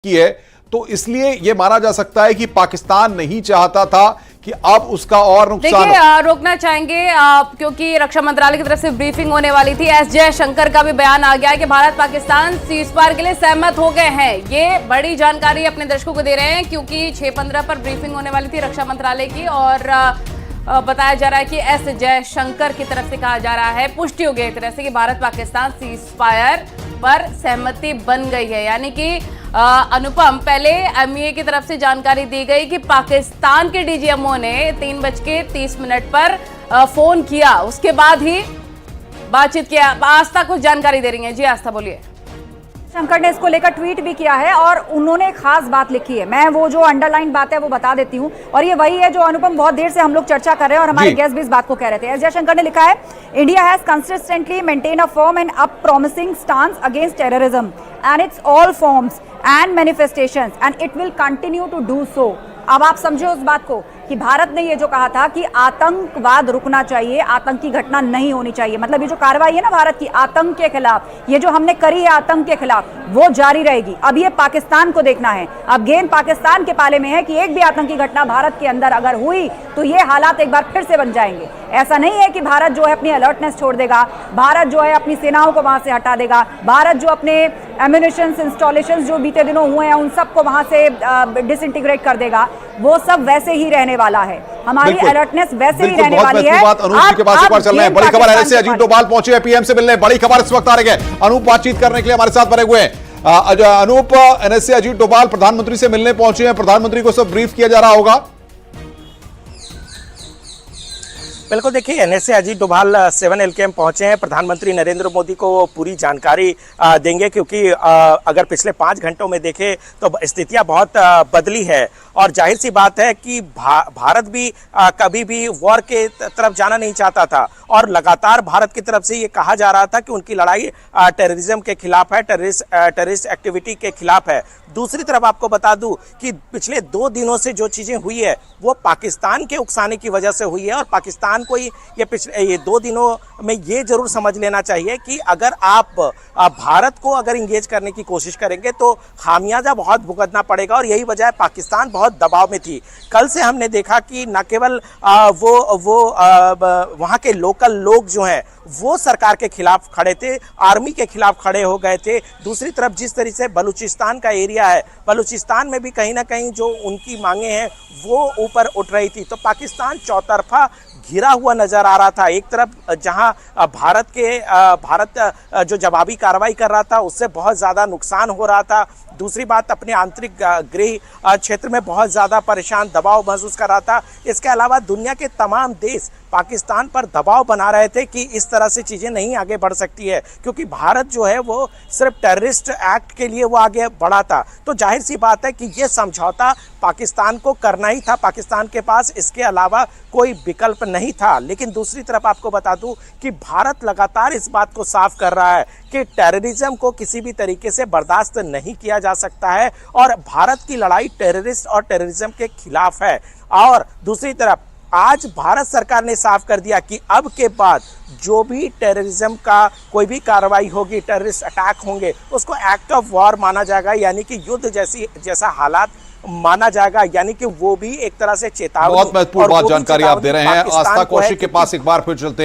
की है, तो इसलिए यह माना जा सकता है कि पाकिस्तान नहीं चाहता था कि अब उसका और नुकसान देखिए, रोकना चाहेंगे क्योंकि रक्षा मंत्रालय की तरफ से ब्रीफिंग होने वाली थी। एस जयशंकर का भी बयान आ गया है कि भारत पाकिस्तान सीजफायर के लिए सहमत हो गए हैं। ये बड़ी जानकारी अपने दर्शकों को दे रहे हैं क्योंकि 6-15 पर ब्रीफिंग होने वाली थी रक्षा मंत्रालय की और बताया जा रहा है कि एस जयशंकर की तरफ से कहा जा रहा है, पुष्टि हो गई एक तरह से कि भारत पाकिस्तान सीजफायर पर सहमति बन गई है। यानी कि अनुपम, पहले एमईए की तरफ से जानकारी दी गई कि पाकिस्तान के डीजीएमओ ने 3:30 पर फोन किया, उसके बाद ही बातचीत किया। आस्था कुछ जानकारी दे रही है। जी आस्था, बोलिए। शंकर ने इसको लेकर ट्वीट भी किया है और उन्होंने एक खास बात लिखी है। मैं वो जो अंडरलाइन बात है वो बता देती हूँ और ये वही है जो अनुपम बहुत देर से हम लोग चर्चा कर रहे हैं और हमारे गेस्ट भी इस बात को कह रहे थे। एस जयशंकर ने लिखा है, India has consistently maintain a firm and uncompromising stance against terrorism and its all forms and manifestations and it will continue to do so. अब आप समझे उस बात को कि भारत ने ये जो कहा था कि आतंकवाद रुकना चाहिए, आतंकी घटना नहीं होनी चाहिए, मतलब ये जो कार्रवाई है ना भारत की आतंक के खिलाफ, ये जो हमने करी है आतंक के खिलाफ, वो जारी रहेगी। अब ये पाकिस्तान को देखना है, अब गेंद पाकिस्तान के पाले में है कि एक भी आतंकी घटना भारत के अंदर अगर हुई तो ये हालात एक बार फिर से बन जाएंगे। ऐसा नहीं है कि भारत जो है अपनी अलर्टनेस छोड़ देगा, भारत जो है अपनी सेनाओं को वहां से हटा देगा, भारत जो अपने एम्यूनिशन इंस्टॉलेशन जो बीते दिनों हुए हैं उन सबको वहां से डिसइंटीग्रेट कर देगा। वो सब वैसे ही रहने वाला है, हमारी अलर्टनेस वैसे ही रहने वाली है। अनूप के पास एक बार चल रहे हैं। बड़ी खबर है, अजीत डोभाल पहुंचे हैं पीएम से मिलने। बड़ी खबर इस वक्त आ रही है, अनूप बातचीत करने के लिए हमारे साथ बने हुए हैं। अनूप, एनएसए अजीत डोभाल प्रधानमंत्री से मिलने पहुंचे हैं, प्रधानमंत्री को सब ब्रीफ किया जा रहा होगा। बिल्कुल, देखिए, एनएसए अजीत डोभाल 7LKM पहुंचे हैं। प्रधानमंत्री नरेंद्र मोदी को पूरी जानकारी देंगे क्योंकि अगर पिछले 5 घंटों में देखें तो स्थितियां बहुत बदली है और जाहिर सी बात है कि भारत भी कभी भी वॉर के तरफ जाना नहीं चाहता था और लगातार भारत की तरफ से ये कहा जा रहा था कि उनकी लड़ाई टेररिज्म के खिलाफ है, टेररिस्ट एक्टिविटी के खिलाफ है। दूसरी तरफ आपको बता दूं कि पिछले 2 दिनों से जो चीजें हुई है वो पाकिस्तान के उकसाने की वजह से हुई है और पाकिस्तान को ये 2 दिनों में ये जरूर समझ लेना चाहिए कि अगर आप भारत को अगर इंगेज करने की कोशिश करेंगे तो खामियाजा बहुत भुगतना पड़ेगा और यही वजह है पाकिस्तान बहुत दबाव में थी। कल से हमने देखा कि न केवल वहाँ के लोकल लोग जो हैं वो सरकार के खिलाफ खड़े थे, आर्मी के खिलाफ खड़े हो गए थे। दूसरी तरफ जिस तरीके से बलूचिस्तान का एरिया है, बलूचिस्तान में भी कहीं ना कहीं जो उनकी मांगे हैं वो ऊपर उठ रही थी। तो पाकिस्तान चौतरफा घिरा हुआ नजर आ रहा था। एक तरफ जहां भारत जो जवाबी कार्रवाई कर रहा था उससे बहुत ज्यादा नुकसान हो रहा था, दूसरी बात अपने आंतरिक गृह क्षेत्र में बहुत ज्यादा परेशान दबाव महसूस कर रहा था। इसके अलावा दुनिया के तमाम देश पाकिस्तान पर दबाव बना रहे थे कि इस तरह से चीजें नहीं आगे बढ़ सकती है क्योंकि भारत जो है वो सिर्फ टेररिस्ट एक्ट के लिए वो आगे बढ़ा था। तो जाहिर सी बात है कि ये समझौता पाकिस्तान को करना ही था, पाकिस्तान के पास इसके अलावा कोई विकल्प नहीं था। लेकिन दूसरी तरफ आपको बता दूं कि भारत लगातार इस बात को साफ कर रहा है कि टेररिज्म को किसी भी तरीके से बर्दाश्त नहीं किया जा सकता है और भारत की लड़ाई टेररिस्ट और टेररिज्म के खिलाफ है। और दूसरी तरफ आज भारत सरकार ने साफ कर दिया कि अब के बाद जो भी टेररिज्म का कोई भी कार्रवाई होगी, टेररिस्ट अटैक होंगे, उसको एक्ट ऑफ वॉर माना जाएगा, यानी कि युद्ध जैसा हालात माना जाएगा। यानी कि वो भी एक तरह से चेतावनी। बहुत महत्वपूर्ण बात जानकारी आप दे रहे हैं। आस्था कौशिक के पास एक बार फिर चलते हैं।